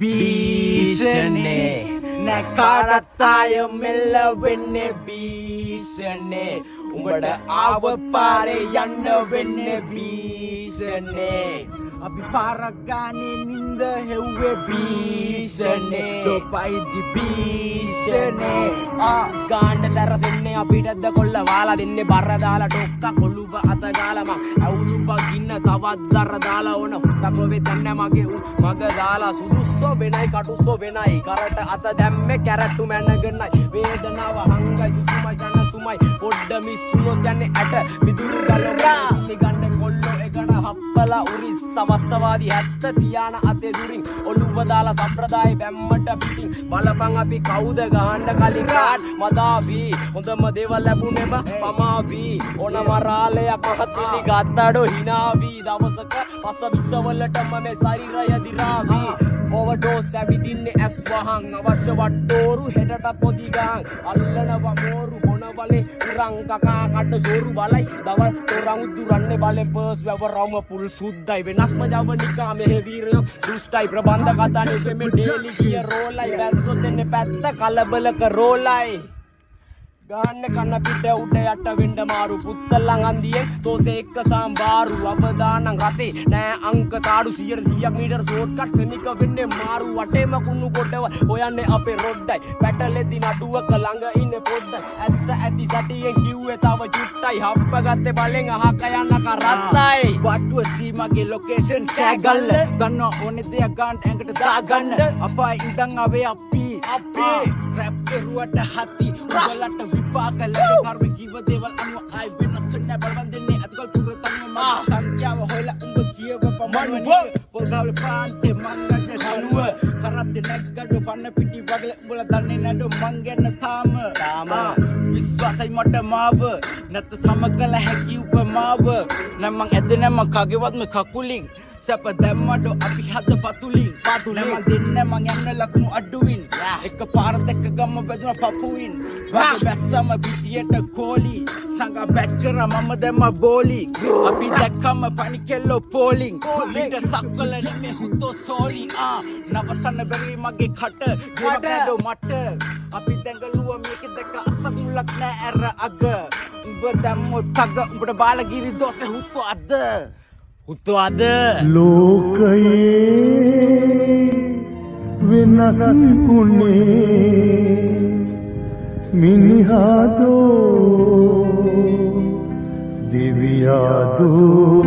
භීෂණේ නැකාටත් ආය මෙල්ල වෙන්නේ භීෂණේ උඹට ආව පාරේ යන්න වෙන්නේ භීෂණේ අපි පාරක් ගානේ නින්ද හෙව්වේ භීෂණේ ලෝපයිදි භීෂණේ ගාන්න සැරසෙන්නේ අපිටද කොල්ල වාලා දෙන්නේ බර දාලා ඩොක්ක කොළුව අත ගාලා මං අවුලුව ගින්න තවත් දර දාලා ඕන හුතකෝවේ තන්න මගේ මග දාලා සුදුස්සෝ වෙනයි කටුස්සෝ වෙනයි කරට අත දැම්මේ කැරට්ටු මැනගෙනයි වේදනාව හංගයි සුසුමයි සන්න සුමයි පොඩ්ඩ මිස්සුනොත් යන්නේ ඇට මිදුරු ගලෝලා නිගන්න කොල්ලෝ එකන හප්පලා උරිස් සමස්තවාදී ඇත්ත තියාන අතේ දුරින් ඔළුව දාලා සම්ප්‍රදාය බැම්මට පිටින් බලපන් අපි කවුද ගහන්න කලින් කාඩ් මදාවි හොඳම දේවල් ලැබුණෙම පමාවි ඕන මරාලයක් මහත්විලි ගත්තඩෝ හිනාවි දවසක පස විශ්වවලටම මේ ශරීරය දිරාවි ඕවර්ඩෝස් ඇවිදින්නේ ඇස් වහන් අවශ්‍ය වට්ටෝරු හෙටටත් පොදි ගහන් අල්ලනවා මෝරු බොනවලේ උරන් කකා කඩ සෝරු බලයි දවල් තොරන් උදුරන්නේ බලෙන් පර්ස් වැවරවම පුල් සුද්දයි වෙනස්ම ජවනිකා මෙහෙ වීරයෝ දුෂ්ටයි ප්‍රබන්ධ කතා නෙමෙ ඩේලි කිය රෝලයි වැස්සෝ දෙන්නේ පැත්ත කලබලක රෝලයි ගාන්න කන්න පිට උඩ යට වෙන්න මාරු පුත්තලන් අන්දියෙන් තෝසේ එක්ක සම්බාරු අවදානං රතේ නෑ අංක තාඩු 100ක් මීටර ෂෝට් කට් සෙනික වෙන්නේ මාරු වටේම කුණු කොටව හොයන්නේ අපේ රොඩ්ඩයි පැටලෙදි නඩුවක ළඟ ඉන්නේ පොඩ්ඩයි ඇත්ත ඇති සටියෙන් කිව්වේ තව චුට්ටයි හප්ප ගත්තේ බලෙන් අහක යන්න කරත්තයි වට්ටුව සී මගේ ලොකේෂන් ටැග් ගල්ල ගන්න ඕනේ දෙයක් ගන්න ඇඟට දාගන්න අපා ඉඳන් ආවේ අපි රැප් කරුවට හති උගලට විපාක ලැබෙ කර්ම ජීව දේවල් අනුව ආයි වෙනස් නැහැ බලවන් දෙන්නේ අතකල් පුර තනිව මම සංඛ්‍යාව හොයලා උඹ කියව පමණ පොල්ගාවල ප්‍රාන්තේ මංගජ කනුව කරත්තේ නැග්ගඩ පන්න පිටි වගල උඹලා දන්නේ නැඩ මං ගැන තාම විශ්වාසයි මට මාව නැත සමකල හැකි උපමාව නම් මං ඇද නැම කගේවත්ම කකුලින් සැප දැම්මඩෝ අපි හද පතුලින් නම දෙන්න මං යන්න ලකුණු අඩුවින් එක පාරත් එක්ක ගම්ම බැදුන පපුවින් වගේ බැස්සම පිටියට කෝලි සංගා බැට් කරා මම දැම්ම බෝලි අපි දැක්කම පණි කෙල්ලෝ පෝලිං පිට සක්වල නෙමෙයි හුතෝ සෝලි නවතන්න බැරි මගේ කට ගේමකඩෝ මට අපි දැඟලුව මේක දෙක අසකුලක් නෑ ඇර අග උඹ දැම්මෝ තග උඹට බාලගිරි දෝසේ හුතෝ අද උත්වාද ලෝකයේ වෙනස් වුණේ මිනිහාදෝ දෙවියාදෝ